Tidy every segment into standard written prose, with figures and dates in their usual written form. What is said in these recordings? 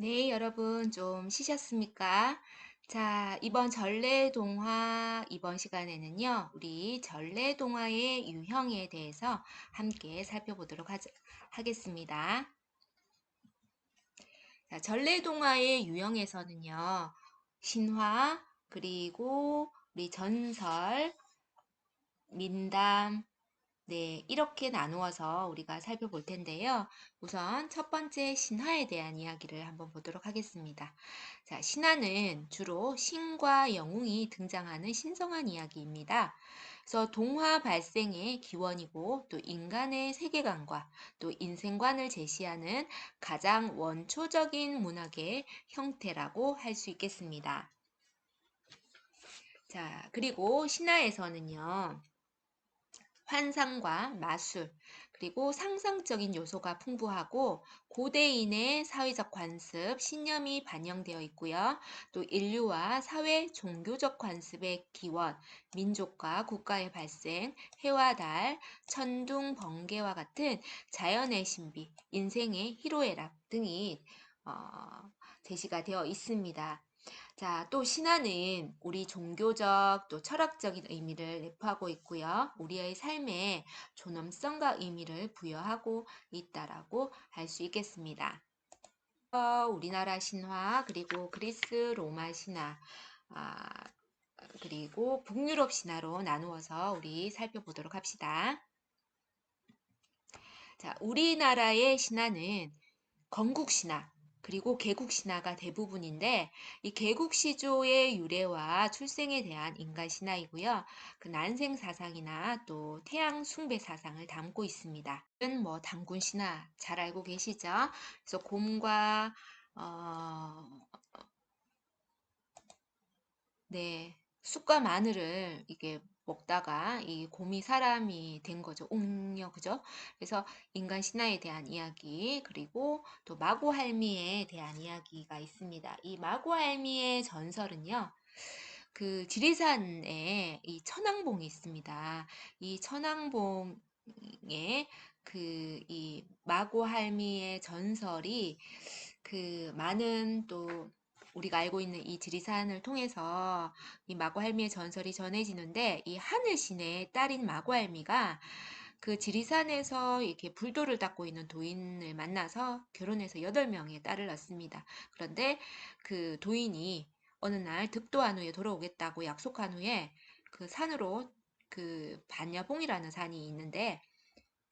네, 여러분 좀 쉬셨습니까? 자, 이번 전래동화 이번 시간에는요, 우리 전래동화의 유형에 대해서 함께 살펴보도록 하겠습니다. 자, 전래동화의 유형에서는요, 신화, 그리고 우리 전설, 민담, 네, 이렇게 나누어서 우리가 살펴볼 텐데요. 우선 첫 번째 신화에 대한 이야기를 한번 보도록 하겠습니다. 자, 신화는 주로 신과 영웅이 등장하는 신성한 이야기입니다. 그래서 동화 발생의 기원이고 또 인간의 세계관과 또 인생관을 제시하는 가장 원초적인 문학의 형태라고 할 수 있겠습니다. 자, 그리고 신화에서는요. 환상과 마술, 그리고 상상적인 요소가 풍부하고 고대인의 사회적 관습, 신념이 반영되어 있고요. 또 인류와 사회, 종교적 관습의 기원, 민족과 국가의 발생, 해와 달, 천둥, 번개와 같은 자연의 신비, 인생의 희로애락 등이 제시가 되어 있습니다. 자, 또 신화는 우리 종교적 또 철학적인 의미를 내포하고 있고요. 우리의 삶에 존엄성과 의미를 부여하고 있다라고 할 수 있겠습니다. 우리나라 신화, 그리고 그리스 로마 신화, 아, 그리고 북유럽 신화로 나누어서 우리 살펴보도록 합시다. 자, 우리나라의 신화는 건국신화, 그리고 개국신화가 대부분인데 이 개국시조의 유래와 출생에 대한 인간신화이고요. 그 난생사상이나 또 태양숭배 사상을 담고 있습니다. 뭐 단군신화 잘 알고 계시죠? 그래서 곰과 네, 쑥과 마늘을 이게 먹다가 이 곰이 사람이 된 거죠. 옹녀, 그죠? 그래서 인간 신화에 대한 이야기, 그리고 또 마고할미에 대한 이야기가 있습니다. 이 마고할미의 전설은요, 그 지리산에 이 천왕봉이 있습니다. 이 천왕봉에 그 이 마고할미의 전설이 그 많은 또 우리가 알고 있는 이 지리산을 통해서 이 마고할미의 전설이 전해지는데 이 하늘신의 딸인 마고할미가 그 지리산에서 이렇게 불도를 닦고 있는 도인을 만나서 결혼해서 8명의 딸을 낳습니다. 그런데 그 도인이 어느 날 득도한 후에 돌아오겠다고 약속한 후에 그 산으로 그 반야봉이라는 산이 있는데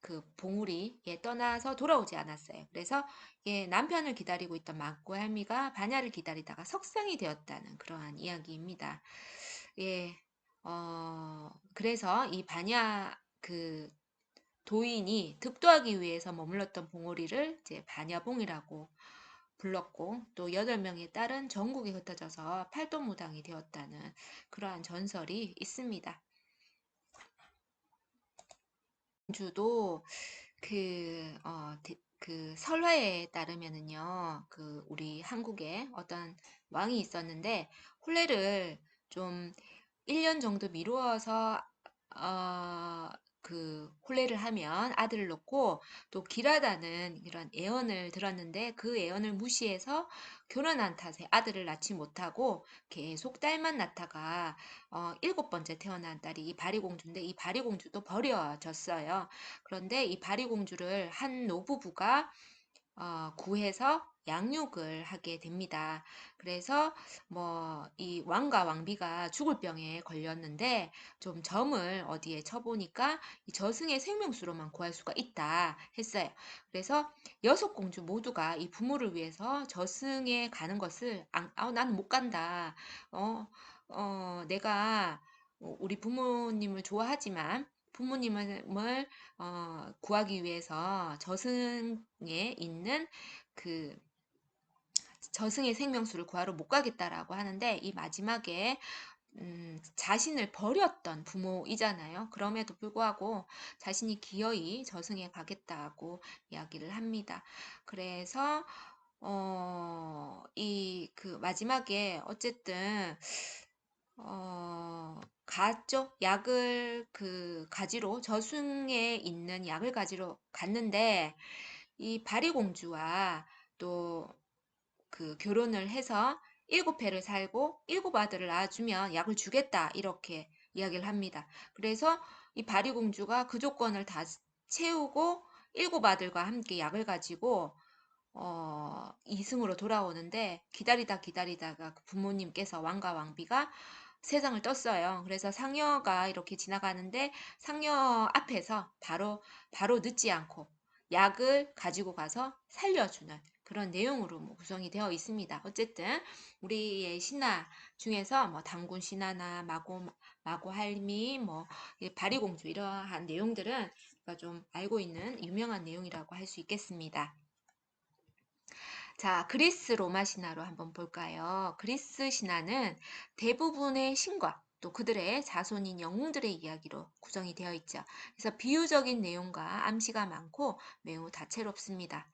그 봉우리 떠나서 돌아오지 않았어요. 그래서 남편을 기다리고 있던 마고 할미가 반야를 기다리다가 석상이 되었다는 그러한 이야기입니다. 예, 그래서 이 반야 그 도인이 득도하기 위해서 머물렀던 봉우리를 이제 반야봉이라고 불렀고 또 8명의 딸은 전국에 흩어져서 팔도무당이 되었다는 그러한 전설이 있습니다. 주도 그 설화에 따르면은요, 그 우리 한국에 어떤 왕이 있었는데 혼례를 좀 1년 정도 미루어서 그 혼례를 하면 아들을 놓고 또 길하다는 이런 애언을 들었는데 그 애언을 무시해서 결혼한 탓에 아들을 낳지 못하고 계속 딸만 낳다가 7번째 태어난 딸이 이 바리공주인데 이 바리공주도 버려졌어요. 그런데 이 바리공주를 한 노부부가 구해서 양육을 하게 됩니다. 그래서 뭐 이 왕과 왕비가 죽을 병에 걸렸는데 좀 점을 어디에 쳐보니까 이 저승의 생명수로만 구할 수가 있다 했어요. 그래서 6공주 모두가 이 부모를 위해서 저승에 가는 것을 나는 못 간다. 내가 우리 부모님을 좋아하지만 부모님을 구하기 위해서 저승에 있는 그 저승의 생명수를 구하러 못 가겠다라고 하는데 이 마지막에 자신을 버렸던 부모이잖아요. 그럼에도 불구하고 자신이 기어이 저승에 가겠다고 이야기를 합니다. 그래서 이 그 마지막에 어쨌든 갔죠. 약을 그 가지러 저승에 있는 약을 가지러 갔는데 이 바리공주와 또 그 결혼을 해서 7해를 살고 7아들을 낳아주면 약을 주겠다 이렇게 이야기를 합니다. 그래서 이 바리공주가 그 조건을 다 채우고 7아들과 함께 약을 가지고 이승으로 돌아오는데 기다리다가 그 부모님께서 왕과 왕비가 세상을 떴어요. 그래서 상여가 이렇게 지나가는데 상여 앞에서 바로 늦지 않고 약을 가지고 가서 살려주는 그런 내용으로 구성이 되어 있습니다. 어쨌든 우리의 신화 중에서 뭐 단군 신화나 마고할미, 뭐 바리공주 이러한 내용들은 우리가 좀 알고 있는 유명한 내용이라고 할 수 있겠습니다. 자, 그리스 로마 신화로 한번 볼까요? 그리스 신화는 대부분의 신과 또 그들의 자손인 영웅들의 이야기로 구성이 되어 있죠. 그래서 비유적인 내용과 암시가 많고 매우 다채롭습니다.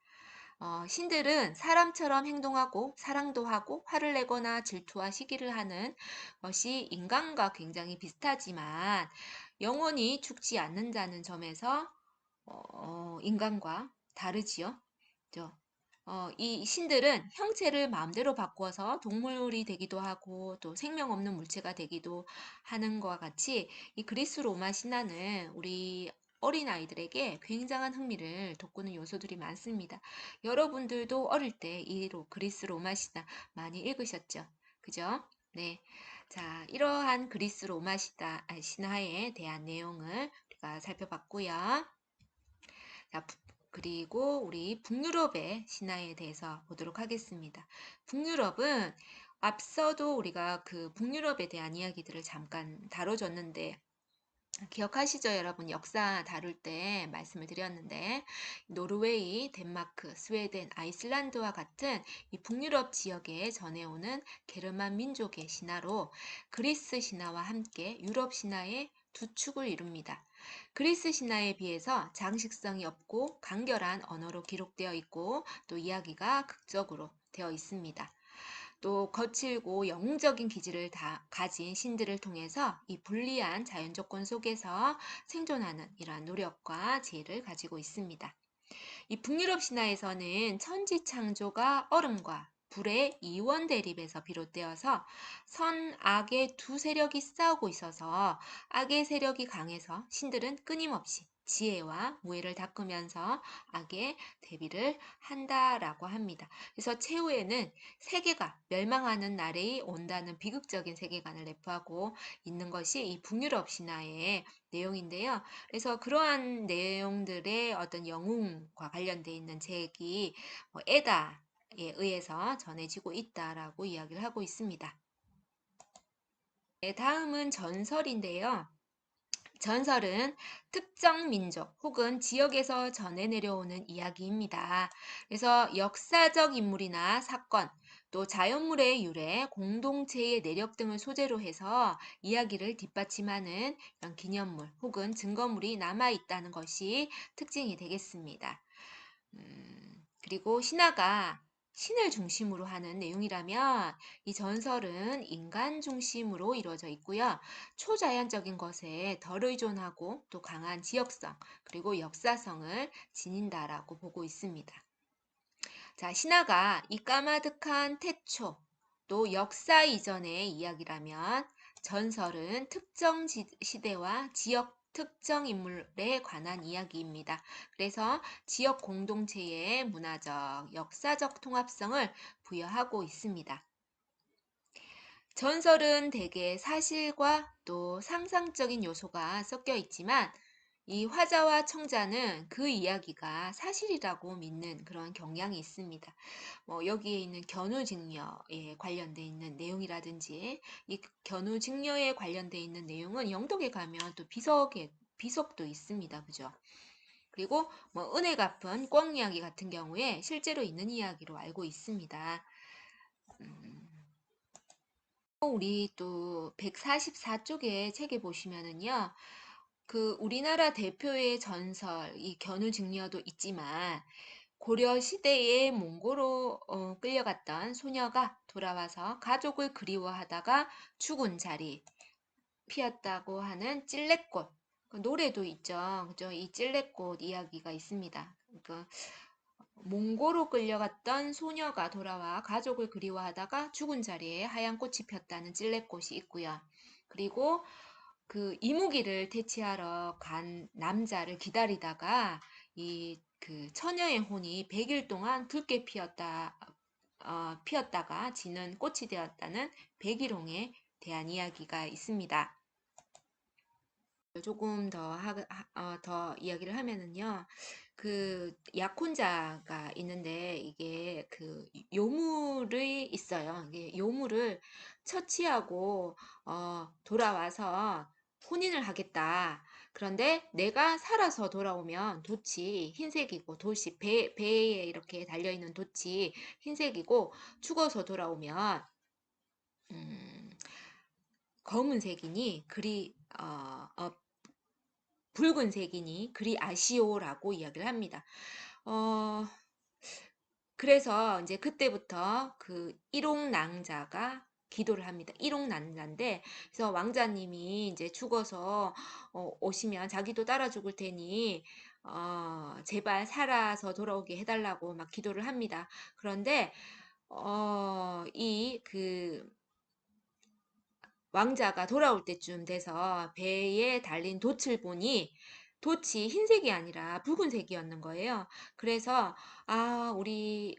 신들은 사람처럼 행동하고 사랑도 하고 화를 내거나 질투와 시기를 하는 것이 인간과 굉장히 비슷하지만 영원히 죽지 않는다는 점에서 인간과 다르지요. 이 신들은 형체를 마음대로 바꿔서 동물이 되기도 하고 또 생명 없는 물체가 되기도 하는 것과 같이 이 그리스 로마 신화는 우리 어린아이들에게 굉장한 흥미를 돋구는 요소들이 많습니다. 여러분들도 어릴 때 이 그리스 로마 신화 많이 읽으셨죠? 그죠? 네. 자, 이러한 그리스 로마 신화에 대한 내용을 우리가 살펴봤고요. 자, 그리고 우리 북유럽의 신화에 대해서 보도록 하겠습니다. 북유럽은 앞서도 우리가 그 북유럽에 대한 이야기들을 잠깐 다뤄줬는데 기억하시죠, 여러분? 역사 다룰 때 말씀을 드렸는데 노르웨이, 덴마크, 스웨덴, 아이슬란드와 같은 이 북유럽 지역에 전해오는 게르만 민족의 신화로 그리스 신화와 함께 유럽 신화의 두 축을 이룹니다. 그리스 신화에 비해서 장식성이 없고 간결한 언어로 기록되어 있고 또 이야기가 극적으로 되어 있습니다. 또 거칠고 영웅적인 기질을 다 가진 신들을 통해서 이 불리한 자연 조건 속에서 생존하는 이러한 노력과 지혜를 가지고 있습니다. 이 북유럽 신화에서는 천지 창조가 얼음과 불의 이원 대립에서 비롯되어서 선, 악의 두 세력이 싸우고 있어서 악의 세력이 강해서 신들은 끊임없이 지혜와 무해를 닦으면서 악의 대비를 한다라고 합니다. 그래서 최후에는 세계가 멸망하는 날이 온다는 비극적인 세계관을 내포하고 있는 것이 이 북유럽 신화의 내용인데요. 그래서 그러한 내용들의 어떤 영웅과 관련되어 있는 책이 에다에 의해서 전해지고 있다라고 이야기를 하고 있습니다. 네, 다음은 전설인데요. 전설은 특정 민족 혹은 지역에서 전해 내려오는 이야기입니다. 그래서 역사적 인물이나 사건, 또 자연물의 유래, 공동체의 내력 등을 소재로 해서 이야기를 뒷받침하는 이런 기념물 혹은 증거물이 남아 있다는 것이 특징이 되겠습니다. 그리고 신화가 신을 중심으로 하는 내용이라면 이 전설은 인간 중심으로 이루어져 있고요. 초자연적인 것에 덜 의존하고 또 강한 지역성 그리고 역사성을 지닌다라고 보고 있습니다. 자, 신화가 이 까마득한 태초 또 역사 이전의 이야기라면 전설은 특정 시대와 지역 특정 인물에 관한 이야기입니다. 그래서 지역 공동체의 문화적, 역사적 통합성을 부여하고 있습니다. 전설은 대개 사실과 또 상상적인 요소가 섞여 있지만 이 화자와 청자는 그 이야기가 사실이라고 믿는 그런 경향이 있습니다. 여기에 있는 견우직녀에 관련돼 있는 내용이라든지 이 견우직녀에 관련돼 있는 내용은 영덕에 가면 또 비석도 있습니다. 그죠? 그리고 은혜 갚은 꿩 이야기 같은 경우에 실제로 있는 이야기로 알고 있습니다. 우리 또 144쪽의 책에 보시면은요. 그 우리나라 대표의 전설, 이 견우직녀도 있지만 고려 시대에 몽고로 끌려갔던 소녀가 돌아와서 가족을 그리워하다가 죽은 자리 피었다고 하는 찔레꽃 그 노래도 있죠. 그죠? 이 찔레꽃 이야기가 있습니다. 몽고로 끌려갔던 소녀가 돌아와 가족을 그리워하다가 죽은 자리에 하얀 꽃이 폈다는 찔레꽃이 있고요. 그리고 그 이무기를 퇴치하러 간 남자를 기다리다가 이 그 처녀의 혼이 100일 동안 붉게 피었다가 지는 꽃이 되었다는 백일홍에 대한 이야기가 있습니다. 조금 더 이야기를 하면은요, 그 약혼자가 있는데 이게 그 요물이 있어요. 이게 요물을 처치하고 돌아와서 혼인을 하겠다. 그런데 내가 살아서 돌아오면 돛이 흰색이고 돛이 배에 이렇게 달려있는 돛이 흰색이고 죽어서 돌아오면 음, 검은색이니 붉은색이니 그리 아시오라고 이야기를 합니다. 어, 그래서 이제 그때부터 그 일용낭자가 기도를 합니다. 일용낭자인데, 그래서 왕자님이 이제 죽어서 오시면 자기도 따라 죽을 테니 제발 살아서 돌아오게 해달라고 막 기도를 합니다. 그런데 이그 왕자가 돌아올 때쯤 돼서 배에 달린 돛을 보니 돛이 흰색이 아니라 붉은색이었는 거예요. 그래서 우리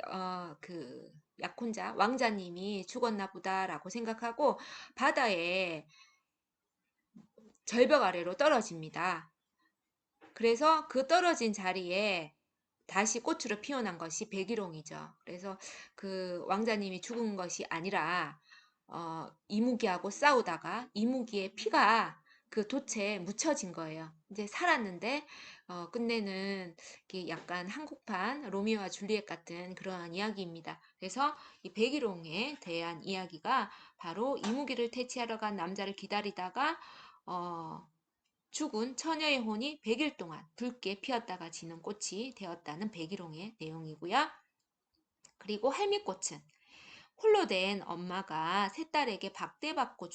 그 약혼자 왕자님이 죽었나 보다라고 생각하고 바다에 절벽 아래로 떨어집니다. 그래서 그 떨어진 자리에 다시 꽃으로 피어난 것이 백일홍이죠. 그래서 그 왕자님이 죽은 것이 아니라 이무기하고 싸우다가 이무기의 피가 그 돛에 묻혀진 거예요. 이제 살았는데 끝내는 약간 한국판 로미오와 줄리엣 같은 그러한 이야기입니다. 그래서 이 백일홍에 대한 이야기가 바로 이무기를 퇴치하러 간 남자를 기다리다가 죽은 처녀의 혼이 100일 동안 붉게 피었다가 지는 꽃이 되었다는 백일홍의 내용이고요. 그리고 할미꽃은 홀로 된 엄마가 세 딸에게 박대받고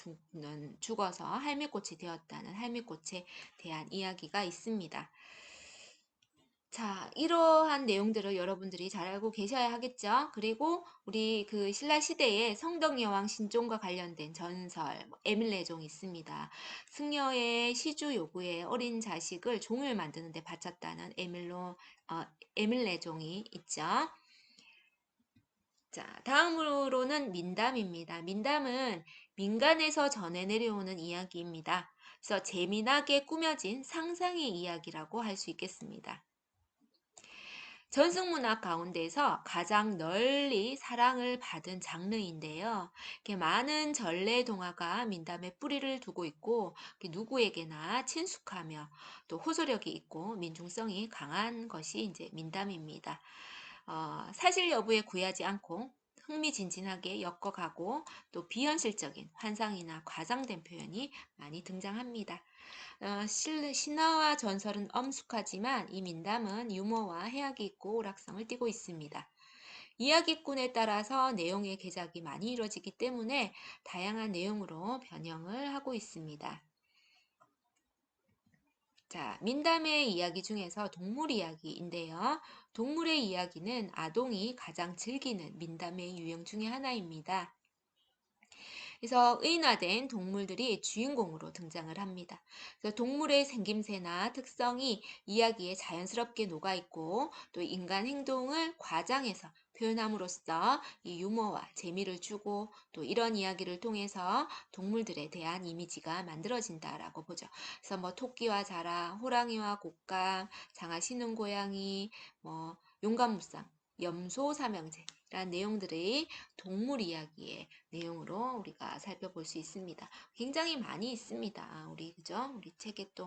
죽어서 할미꽃이 되었다는 할미꽃에 대한 이야기가 있습니다. 자, 이러한 내용들을 여러분들이 잘 알고 계셔야 하겠죠. 그리고 우리 그 신라 시대에 성덕여왕 신종과 관련된 전설, 에밀레종이 있습니다. 승려의 시주 요구에 어린 자식을 종을 만드는 데 바쳤다는 에밀레종이 있죠. 자, 다음으로는 민담입니다. 민담은 민간에서 전해 내려오는 이야기입니다. 그래서 재미나게 꾸며진 상상의 이야기라고 할 수 있겠습니다. 전승문학 가운데서 가장 널리 사랑을 받은 장르인데요. 이렇게 많은 전래 동화가 민담에 뿌리를 두고 있고 누구에게나 친숙하며 또 호소력이 있고 민중성이 강한 것이 이제 민담입니다. 사실 여부에 구애하지 않고 흥미진진하게 엮어가고 또 비현실적인 환상이나 과장된 표현이 많이 등장합니다. 신화와 전설은 엄숙하지만 이 민담은 유머와 해악이 있고 오락성을 띠고 있습니다. 이야기꾼에 따라서 내용의 개작이 많이 이루어지기 때문에 다양한 내용으로 변형을 하고 있습니다. 자, 민담의 이야기 중에서 동물 이야기인데요. 동물의 이야기는 아동이 가장 즐기는 민담의 유형 중에 하나입니다. 그래서 의인화된 동물들이 주인공으로 등장을 합니다. 그래서 동물의 생김새나 특성이 이야기에 자연스럽게 녹아있고 또 인간 행동을 과장해서 표현함으로써 이 유머와 재미를 주고 또 이런 이야기를 통해서 동물들에 대한 이미지가 만들어진다라고 보죠. 그래서 뭐 토끼와 자라, 호랑이와 곶감, 장아 신은 고양이, 뭐 용감무쌍, 염소 삼형제 라는 내용들의 동물 이야기의 내용으로 우리가 살펴볼 수 있습니다. 굉장히 많이 있습니다. 우리 책에 또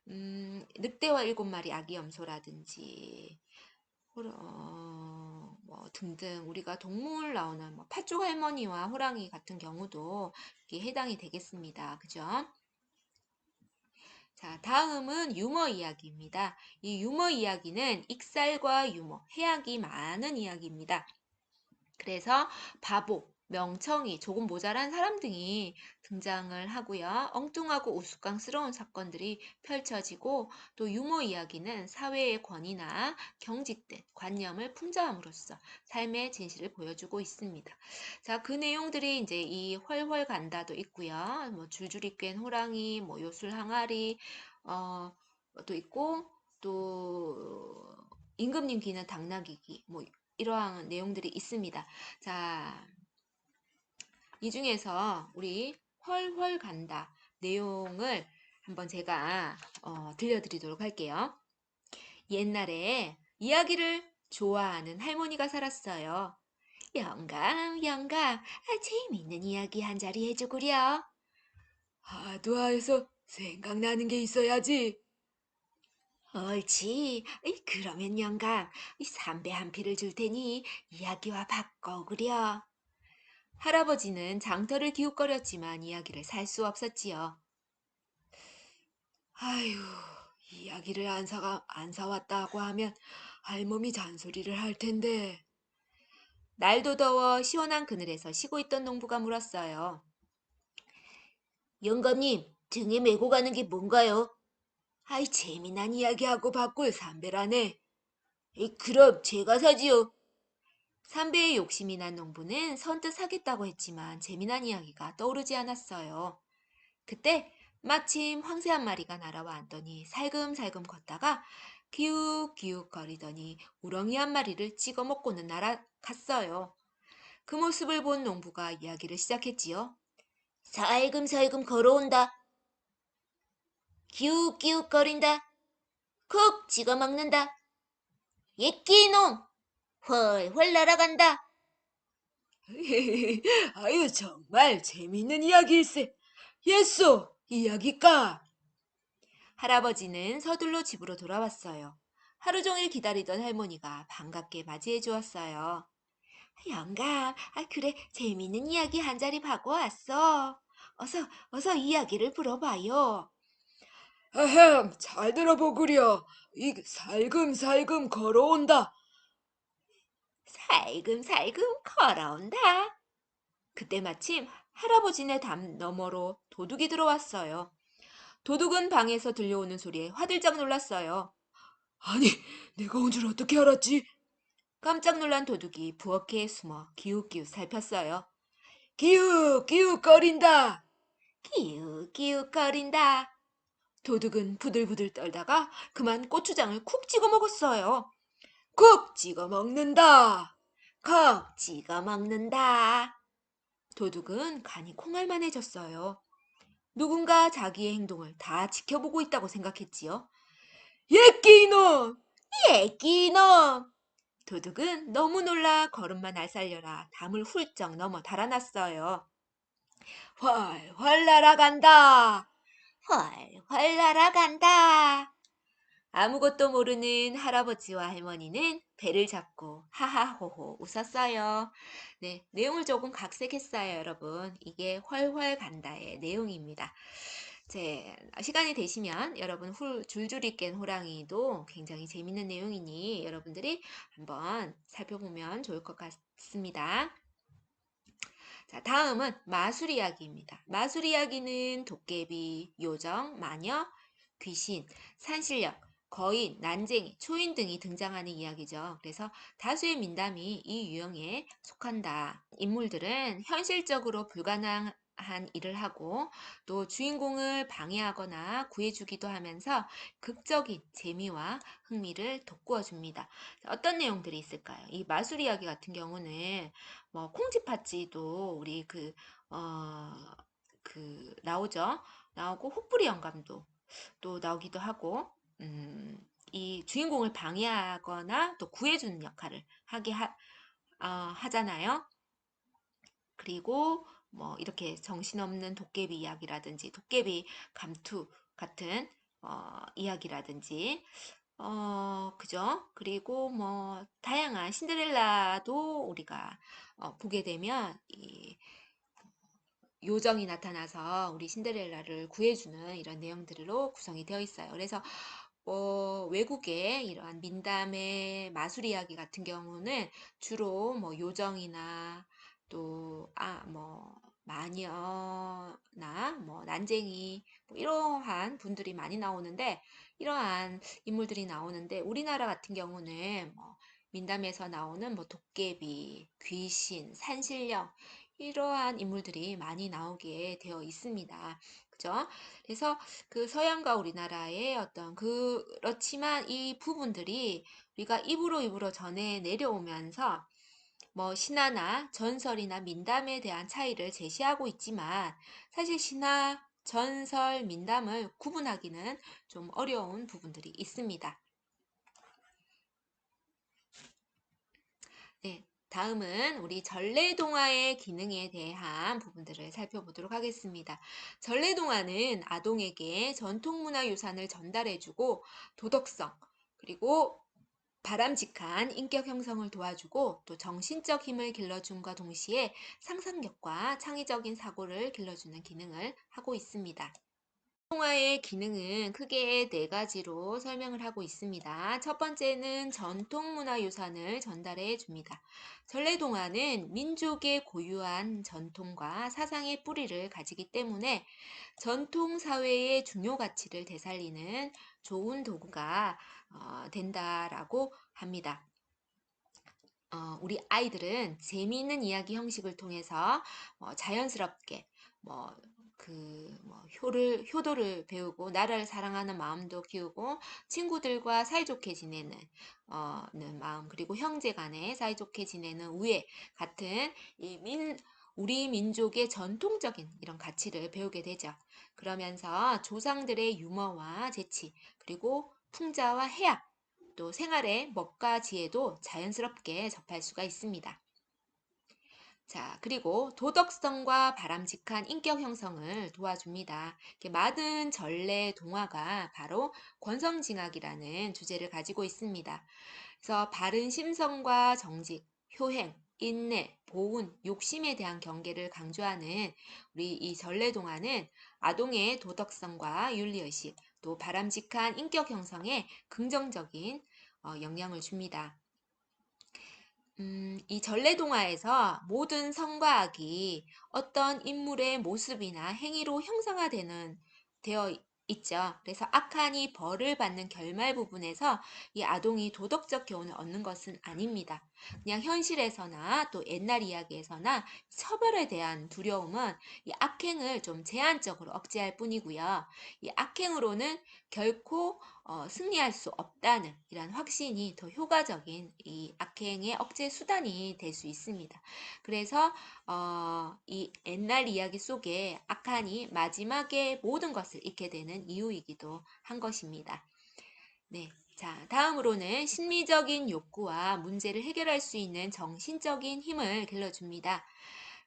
늑대와 7마리 아기 염소라든지, 뭐 등등 우리가 동물 나오는 팥죽 할머니와 호랑이 같은 경우도 이게 해당이 되겠습니다. 그죠? 자, 다음은 유머 이야기입니다. 이 유머 이야기는 익살과 유머, 해악이 많은 이야기입니다. 그래서 바보, 명청이 조금 모자란 사람 등이 등장을 하고요. 엉뚱하고 우스꽝스러운 사건들이 펼쳐지고 또 유머 이야기는 사회의 권위나 경직된 관념을 풍자함으로써 삶의 진실을 보여주고 있습니다. 자, 그 내용들이 이제 이 훨훨 간다도 있고요. 뭐 줄줄이 꽹 호랑이, 뭐 요술 항아리, 또 있고 또 임금님 기는 당나귀기, 뭐 이러한 내용들이 있습니다. 자, 이 중에서 우리 훨훨 간다 내용을 한번 제가 들려드리도록 할게요. 옛날에 이야기를 좋아하는 할머니가 살았어요. 영감, 영감, 재미있는 이야기 한 자리 해주구려. 하도하에서 생각나는 게 있어야지. 옳지. 그러면 영감, 삼배 한 피를 줄 테니 이야기와 바꿔오구려. 할아버지는 장터를 기웃거렸지만 이야기를 살 수 없었지요. 아휴, 이야기를 안 사왔다고 하면 할멈이 잔소리를 할 텐데. 날도 더워 시원한 그늘에서 쉬고 있던 농부가 물었어요. 영감님, 등에 메고 가는 게 뭔가요? 아이, 재미난 이야기하고 바꿀 삼배라네. 그럼 제가 사지요. 삼배의 욕심이 난 농부는 선뜻 사겠다고 했지만 재미난 이야기가 떠오르지 않았어요. 그때 마침 황새 한 마리가 날아와 앉더니 살금살금 걷다가 기웃기웃 거리더니 우렁이 한 마리를 찍어 먹고는 날아갔어요. 그 모습을 본 농부가 이야기를 시작했지요. 살금살금 걸어온다. 기웃기웃거린다. 콕 찍어 먹는다. 예끼 이놈! 훨훨 날아간다. 아유, 정말 재미있는 이야기일세. 예쏘, 이야기까. 할아버지는 서둘러 집으로 돌아왔어요. 하루 종일 기다리던 할머니가 반갑게 맞이해 주었어요. 영감, 그래, 재미있는 이야기 한 자리 하고 왔어. 어서 이야기를 풀어봐요. 아햄, 잘 들어보구려. 이 살금살금 걸어온다. 살금살금 걸어온다. 그때 마침 할아버지네 담 너머로 도둑이 들어왔어요. 도둑은 방에서 들려오는 소리에 화들짝 놀랐어요. 아니, 내가 온 줄 어떻게 알았지? 깜짝 놀란 도둑이 부엌에 숨어 기웃기웃 살폈어요. 기웃기웃거린다. 기웃기웃거린다. 도둑은 부들부들 떨다가 그만 고추장을 쿡 찍어 먹었어요. 쿡 찍어 먹는다. 콕 찍어 먹는다. 도둑은 간이 콩알만해졌어요. 누군가 자기의 행동을 다 지켜보고 있다고 생각했지요. 예끼 이놈! 예끼 이놈! 도둑은 너무 놀라 걸음만 알살려라 담을 훌쩍 넘어 달아났어요. 훨훨 날아간다. 훨훨 날아간다. 아무것도 모르는 할아버지와 할머니는 배를 잡고 하하호호 웃었어요. 네, 내용을 조금 각색했어요, 여러분. 이게 훨훨 간다의 내용입니다. 시간이 되시면 여러분 줄줄이 깬 호랑이도 굉장히 재밌는 내용이니 여러분들이 한번 살펴보면 좋을 것 같습니다. 자, 다음은 마술 이야기입니다. 마술 이야기는 도깨비, 요정, 마녀, 귀신, 산신령, 거인, 난쟁이, 초인 등이 등장하는 이야기죠. 그래서 다수의 민담이 이 유형에 속한다. 인물들은 현실적으로 불가능한 일을 하고 또 주인공을 방해하거나 구해주기도 하면서 극적인 재미와 흥미를 돋구어 줍니다. 어떤 내용들이 있을까요? 이 마술 이야기 같은 경우는 뭐 콩쥐팥쥐도 우리 나오죠. 나오고 혹부리 영감도 또 나오기도 하고 이 주인공을 방해하거나 또 구해주는 역할을 하잖아요. 그리고 뭐 이렇게 정신없는 도깨비 이야기라든지 도깨비 감투 같은 이야기라든지 그죠? 그리고 뭐 다양한 신데렐라도 우리가 보게 되면 이 요정이 나타나서 우리 신데렐라를 구해주는 이런 내용들로 구성이 되어 있어요. 그래서 외국의 이러한 민담의 마술 이야기 같은 경우는 주로 뭐 요정이나 뭐 마녀나 뭐 난쟁이 뭐 이러한 분들이 많이 나오는데, 이러한 인물들이 나오는데, 우리나라 같은 경우는 뭐 민담에서 나오는 뭐 도깨비, 귀신, 산신령 이러한 인물들이 많이 나오게 되어 있습니다. 그죠? 그래서 그 서양과 우리나라의 어떤 그렇지만 이 부분들이 우리가 입으로 입으로 전해 내려오면서 뭐 신화나 전설이나 민담에 대한 차이를 제시하고 있지만, 사실 신화, 전설, 민담을 구분하기는 좀 어려운 부분들이 있습니다. 네, 다음은 우리 전래동화의 기능에 대한 부분들을 살펴보도록 하겠습니다. 전래동화는 아동에게 전통문화유산을 전달해주고 도덕성, 그리고 바람직한 인격 형성을 도와주고 또 정신적 힘을 길러줌과 동시에 상상력과 창의적인 사고를 길러주는 기능을 하고 있습니다. 동화의 기능은 크게 네 가지로 설명을 하고 있습니다. 첫 번째는 전통문화유산을 전달해 줍니다. 전래동화는 민족의 고유한 전통과 사상의 뿌리를 가지기 때문에 전통사회의 중요 가치를 되살리는 좋은 도구가 된다라고 합니다. 우리 아이들은 재미있는 이야기 형식을 통해서 자연스럽게 효도를 배우고 나라를 사랑하는 마음도 키우고 친구들과 사이좋게 지내는 마음, 그리고 형제 간에 사이좋게 지내는 우애 같은 우리 민족의 전통적인 이런 가치를 배우게 되죠. 그러면서 조상들의 유머와 재치, 그리고 풍자와 해악, 또 생활의 먹과 지혜도 자연스럽게 접할 수가 있습니다. 자, 그리고 도덕성과 바람직한 인격 형성을 도와줍니다. 많은 전래 동화가 바로 권선징악이라는 주제를 가지고 있습니다. 그래서 바른 심성과 정직, 효행, 인내, 보은, 욕심에 대한 경계를 강조하는 우리 이 전래동화는 아동의 도덕성과 윤리의식, 또 바람직한 인격 형성에 긍정적인 영향을 줍니다. 이 전래동화에서 모든 선과 악이 어떤 인물의 모습이나 행위로 되어 있죠. 그래서 악한이 벌을 받는 결말 부분에서 이 아동이 도덕적 교훈을 얻는 것은 아닙니다. 그냥 현실에서나 또 옛날 이야기에서나 처벌에 대한 두려움은 이 악행을 좀 제한적으로 억제할 뿐이고요. 이 악행으로는 결코 승리할 수 없다는 이런 확신이 더 효과적인 이 악행의 억제 수단이 될 수 있습니다. 그래서 이 옛날 이야기 속에 악한이 마지막에 모든 것을 잃게 되는 이유이기도 한 것입니다. 네. 자, 다음으로는 심리적인 욕구와 문제를 해결할 수 있는 정신적인 힘을 길러줍니다.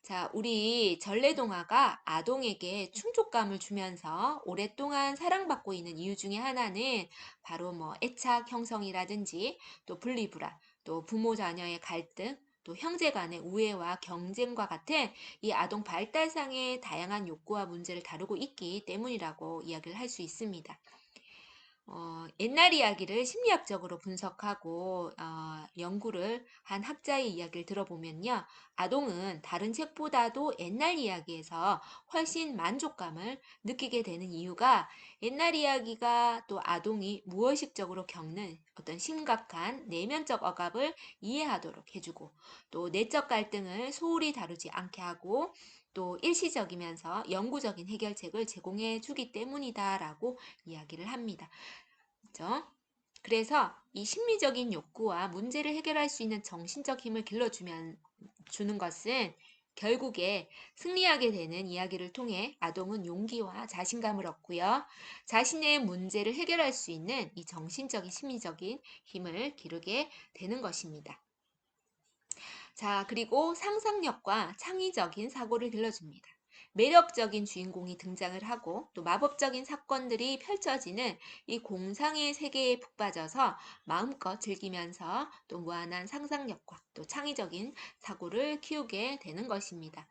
자, 우리 전래동화가 아동에게 충족감을 주면서 오랫동안 사랑받고 있는 이유 중에 하나는 바로 뭐 애착 형성이라든지 또 분리불안, 또 부모 자녀의 갈등, 또 형제 간의 우애와 경쟁과 같은 이 아동 발달상의 다양한 욕구와 문제를 다루고 있기 때문이라고 이야기를 할 수 있습니다. 옛날 이야기를 심리학적으로 분석하고 연구를 한 학자의 이야기를 들어보면요. 아동은 다른 책보다도 옛날 이야기에서 훨씬 만족감을 느끼게 되는 이유가 옛날 이야기가 또 아동이 무의식적으로 겪는 어떤 심각한 내면적 억압을 이해하도록 해주고, 또 내적 갈등을 소홀히 다루지 않게 하고, 또 일시적이면서 영구적인 해결책을 제공해 주기 때문이다라고 이야기를 합니다. 그죠? 그래서 이 심리적인 욕구와 문제를 해결할 수 있는 정신적 힘을 주는 것은 결국에 승리하게 되는 이야기를 통해 아동은 용기와 자신감을 얻고요. 자신의 문제를 해결할 수 있는 이 정신적인 심리적인 힘을 기르게 되는 것입니다. 자, 그리고 상상력과 창의적인 사고를 길러줍니다. 매력적인 주인공이 등장을 하고 또 마법적인 사건들이 펼쳐지는 이 공상의 세계에 푹 빠져서 마음껏 즐기면서 또 무한한 상상력과 또 창의적인 사고를 키우게 되는 것입니다.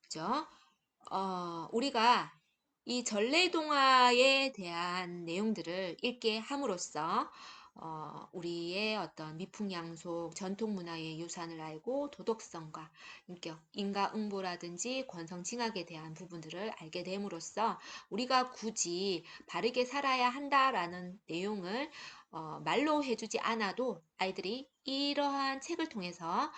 그죠? 우리가 이 전래동화에 대한 내용들을 읽게 함으로써 우리의 어떤 미풍양속, 전통문화의 유산을 알고 도덕성과 인격, 인과응보라든지 권성징악에 대한 부분들을 알게 됨으로써 우리가 굳이 바르게 살아야 한다라는 내용을 말로 해주지 않아도 아이들이 이러한 책을 통해서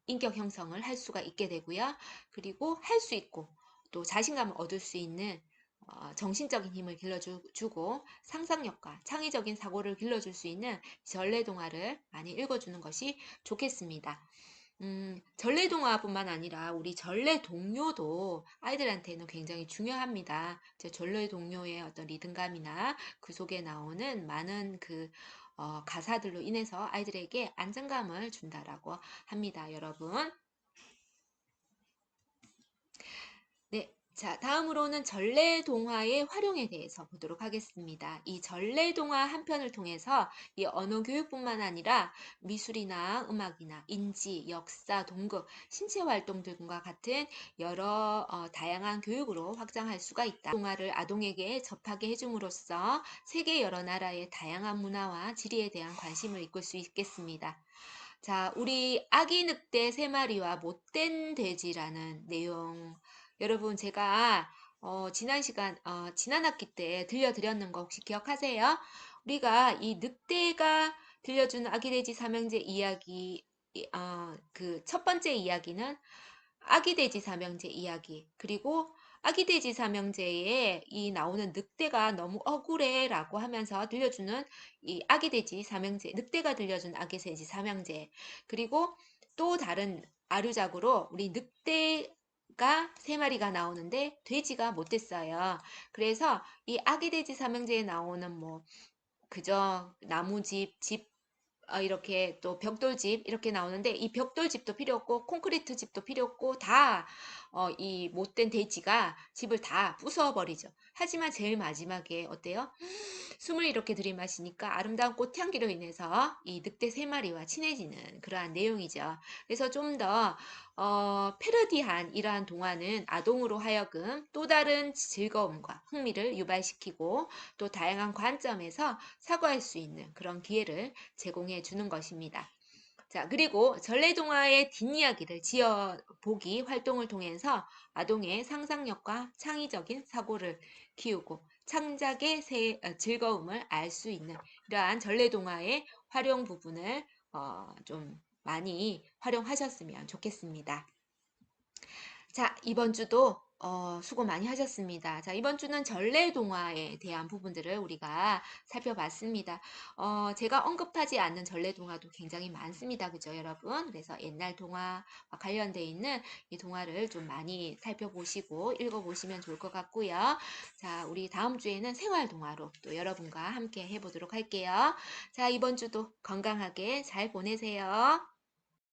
인격 형성을 할 수가 있게 되고요. 그리고 할 수 있고 또 자신감을 얻을 수 있는 정신적인 힘을 길러주고 상상력과 창의적인 사고를 길러줄 수 있는 전래동화를 많이 읽어주는 것이 좋겠습니다. 전래동화뿐만 아니라 우리 전래동요도 아이들한테는 굉장히 중요합니다. 전래동요의 어떤 리듬감이나 그 속에 나오는 많은 가사들로 인해서 아이들에게 안정감을 준다라고 합니다, 여러분. 네. 자, 다음으로는 전래동화의 활용에 대해서 보도록 하겠습니다. 이 전래동화 한 편을 통해서 이 언어교육뿐만 아니라 미술이나 음악이나 인지, 역사, 동극, 신체활동 등과 같은 여러 다양한 교육으로 확장할 수가 있다. 동화를 아동에게 접하게 해줌으로써 세계 여러 나라의 다양한 문화와 지리에 대한 관심을 이끌 수 있겠습니다. 자, 우리 아기 늑대 3마리와 못된 돼지라는 내용. 여러분, 제가 지난 학기 때 들려드렸는 거 혹시 기억하세요? 우리가 이 늑대가 들려주는 아기 돼지 삼형제 이야기, 그 첫 번째 이야기는 아기 돼지 삼형제 이야기, 그리고 아기 돼지 삼형제에 이 나오는 늑대가 너무 억울해라고 하면서 들려주는 이 아기 돼지 삼형제, 늑대가 들려준 아기 돼지 삼형제, 그리고 또 다른 아류작으로 우리 늑대가 3마리가 나오는데 돼지가 못 됐어요. 그래서 이 아기 돼지 삼형제에 나오는 뭐 그저 나무집, 집 이렇게 또 벽돌집 이렇게 나오는데 이 벽돌집도 필요 없고 콘크리트 집도 필요 없고 다 이 못된 돼지가 집을 다 부숴버리죠. 하지만 제일 마지막에 어때요? 숨을 이렇게 들이마시니까 아름다운 꽃향기로 인해서 이 늑대 3마리와 친해지는 그러한 내용이죠. 그래서 좀 더 패러디한 이러한 동화는 아동으로 하여금 또 다른 즐거움과 흥미를 유발시키고 또 다양한 관점에서 사고할 수 있는 그런 기회를 제공해 주는 것입니다. 자, 그리고 전래동화의 뒷이야기를 지어보기 활동을 통해서 아동의 상상력과 창의적인 사고를 키우고 창작의 즐거움을 알 수 있는 이러한 전래동화의 활용 부분을 좀 많이 활용하셨으면 좋겠습니다. 자, 이번 주도 수고 많이 하셨습니다. 자, 이번 주는 전래동화에 대한 부분들을 우리가 살펴봤습니다. 제가 언급하지 않는 전래동화도 굉장히 많습니다. 그죠, 여러분? 그래서 옛날 동화와 관련되어 있는 이 동화를 좀 많이 살펴보시고 읽어보시면 좋을 것 같고요. 자, 우리 다음 주에는 생활동화로 또 여러분과 함께 해보도록 할게요. 자, 이번 주도 건강하게 잘 보내세요.